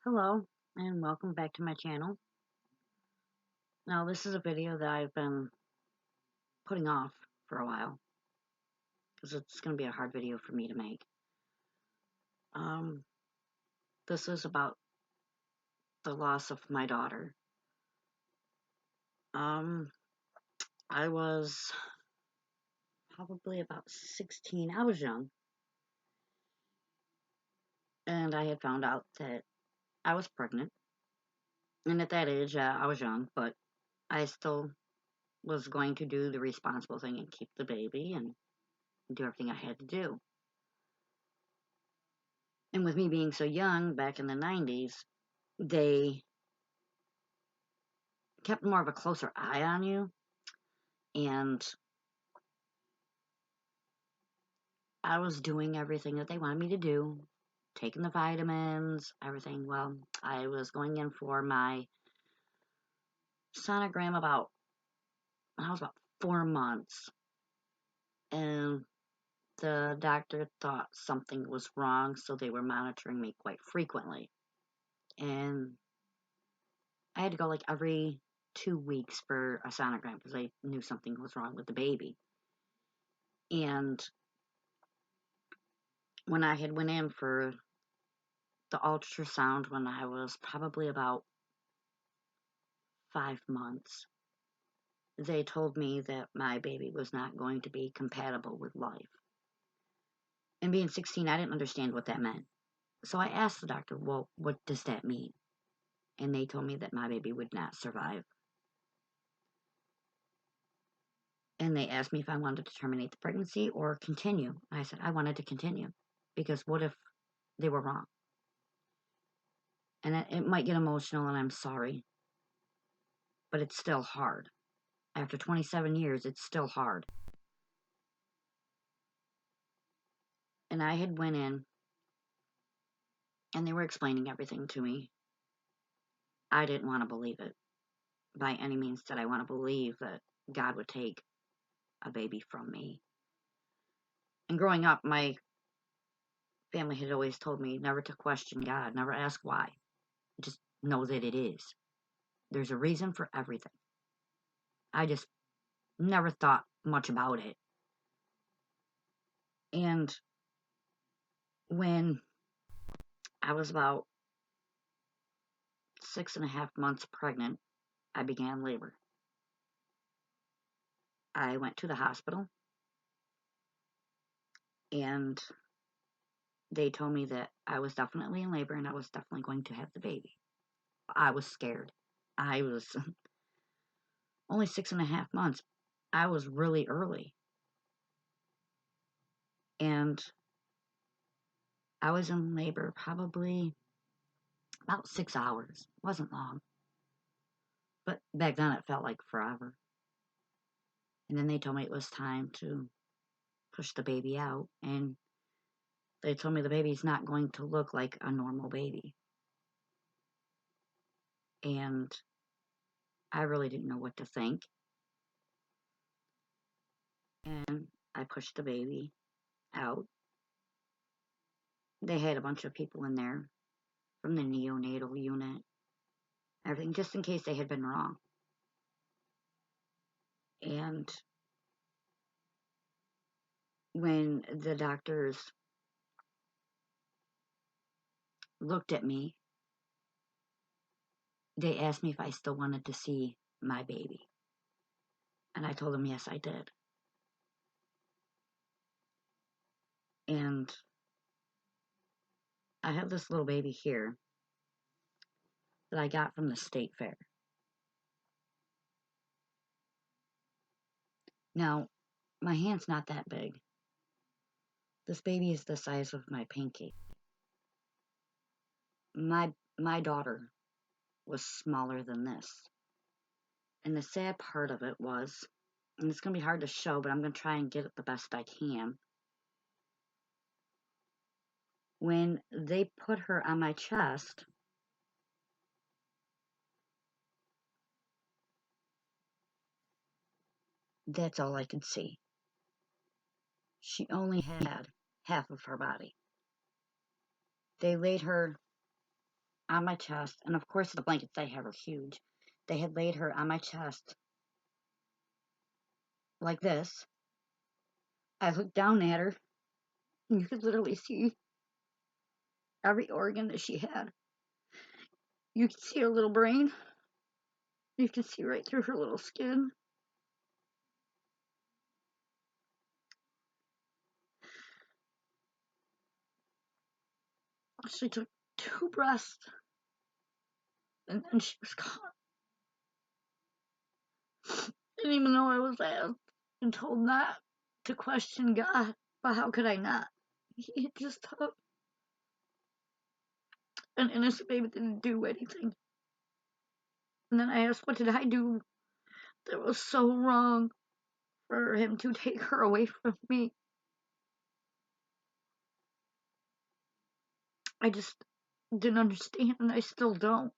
Hello, and welcome back to my channel. Now, this is a video that I've been putting off for a while because it's going to be a hard video for me to make. Um, this is about the loss of my daughter. Um, I was probably about 16. I was young, and I had found out that I was pregnant. And at that age, I was young, but I still was going to do the responsible thing and keep the baby and do everything I had to do. And with me being so young back in the 90s, they kept more of a closer eye on you. And I was doing everything that they wanted me to do, taking the vitamins, everything. Well, I was going in for my sonogram when I was about 4 months. And the doctor thought something was wrong, so they were monitoring me quite frequently. And I had to go like every 2 weeks for a sonogram because they knew something was wrong with the baby. And when I had went in for the ultrasound when I was probably about 5 months, they told me that my baby was not going to be compatible with life. And being 16, I didn't understand what that meant. So I asked the doctor, well, what does that mean? And they told me that my baby would not survive. And they asked me if I wanted to terminate the pregnancy or continue. I said I wanted to continue because what if they were wrong? And it might get emotional, and I'm sorry, but it's still hard. After 27 years, it's still hard. And I had went in, and they were explaining everything to me. I didn't want to believe it. By any means did I want to believe that God would take a baby from me. And growing up, my family had always told me never to question God, never ask why. Just know that it is. There's a reason for everything. I just never thought much about it. And when I was about 6.5 months pregnant, I began labor. I went to the hospital, and they told me that I was definitely in labor and I was definitely going to have the baby. I was scared. I was only 6.5 months. I was really early. And I was in labor probably about 6 hours. It wasn't long. But back then it felt like forever. And then they told me it was time to push the baby out. And they told me the baby's not going to look like a normal baby. And I really didn't know what to think. And I pushed the baby out. They had a bunch of people in there from the neonatal unit, everything, just in case they had been wrong. And when the doctors looked at me, they asked me if I still wanted to see my baby. And I told them yes, I did. And I have this little baby here that I got from the state fair. Now, my hand's not that big. This baby is the size of my pinky. My daughter was smaller than this. And the sad part of it was, and it's going to be hard to show, but I'm going to try and get it the best I can. When they put her on my chest, that's all I could see. She only had half of her body. They laid her on my chest, and of course the blankets I have are huge. They had laid her on my chest like this. I looked down at her, and you could literally see every organ that she had. You could see her little brain. You could see right through her little skin. She took 2 breaths, and then she was gone. And even though I was asked and told not to question God, but how could I not? He just took an innocent baby that didn't do anything. And then I asked, what did I do that was so wrong for him to take her away from me? I just didn't understand, and I still don't.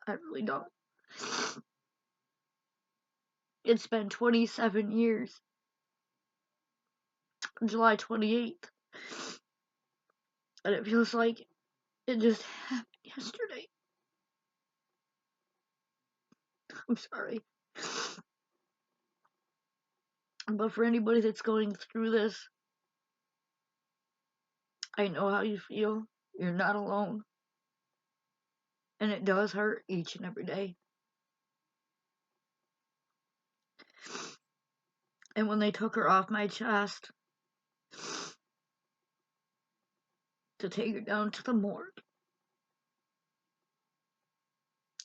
I really don't. It's been 27 years. July 28th. And it feels like it just happened yesterday. I'm sorry. But for anybody that's going through this, I know how you feel. You're not alone. And it does hurt each and every day. And when they took her off my chest to take her down to the morgue,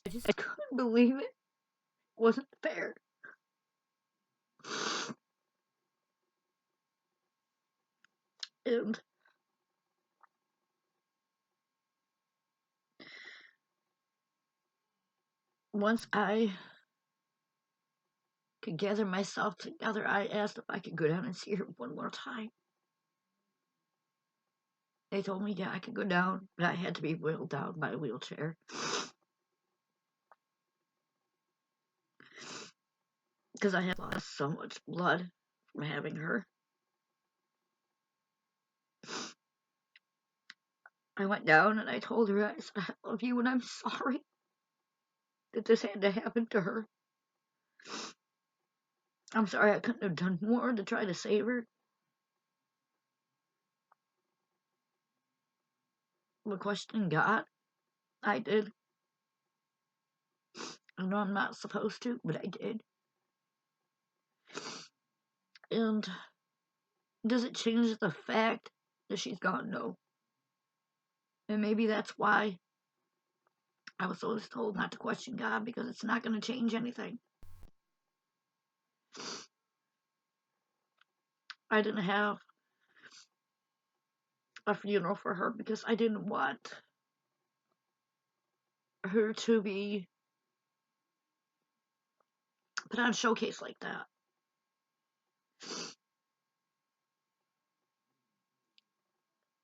I couldn't believe it. It wasn't fair. And once I could gather myself together, I asked if I could go down and see her one more time. They told me, yeah, I could go down, but I had to be wheeled down by a wheelchair. Because I had lost so much blood from having her. I went down and I told her, I said, I love you and I'm sorry that this had to happen to her. I'm sorry I couldn't have done more to try to save her. But questioning God, I did. I know I'm not supposed to, but I did. And does it change the fact that she's gone? No. And maybe that's why I was always told not to question God, because it's not going to change anything. I didn't have a funeral for her because I didn't want her to be put on showcase like that.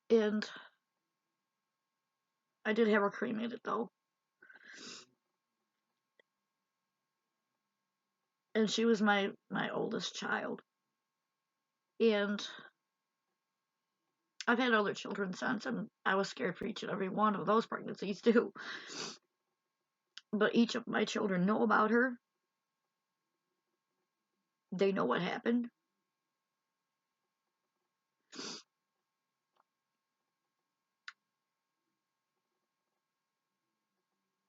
And I did have her cremated though. And she was my oldest child. And I've had other children since, and I was scared for each and every one of those pregnancies too. But each of my children know about her. They know what happened.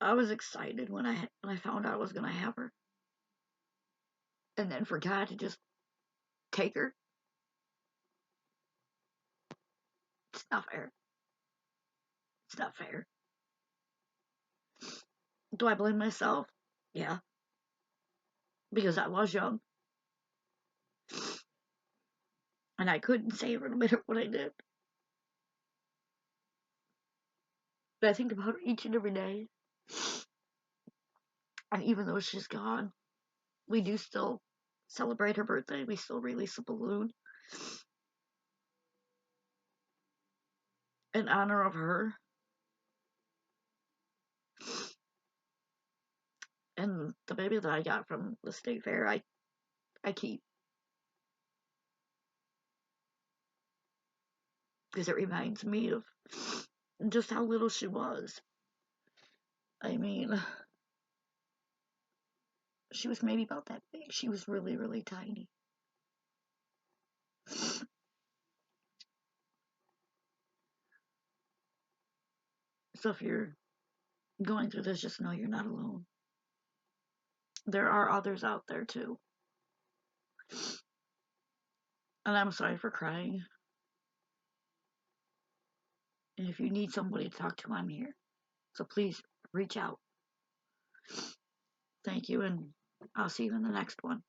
I was excited when I found out I was gonna have her, and then for God to just take her. It's not fair. It's not fair. Do I blame myself? Yeah, because I was young and I couldn't save her no matter what I did. But I think about her each and every day, and even though she's gone, we do still celebrate her birthday. We still release a balloon in honor of her. And the baby that I got from the state fair, I keep, because it reminds me of just how little she was. I mean, she was maybe about that big. She was really, really tiny. So if you're going through this, just know you're not alone. There are others out there too. And I'm sorry for crying. And if you need somebody to talk to, I'm here. So please reach out. Thank you, and I'll see you in the next one.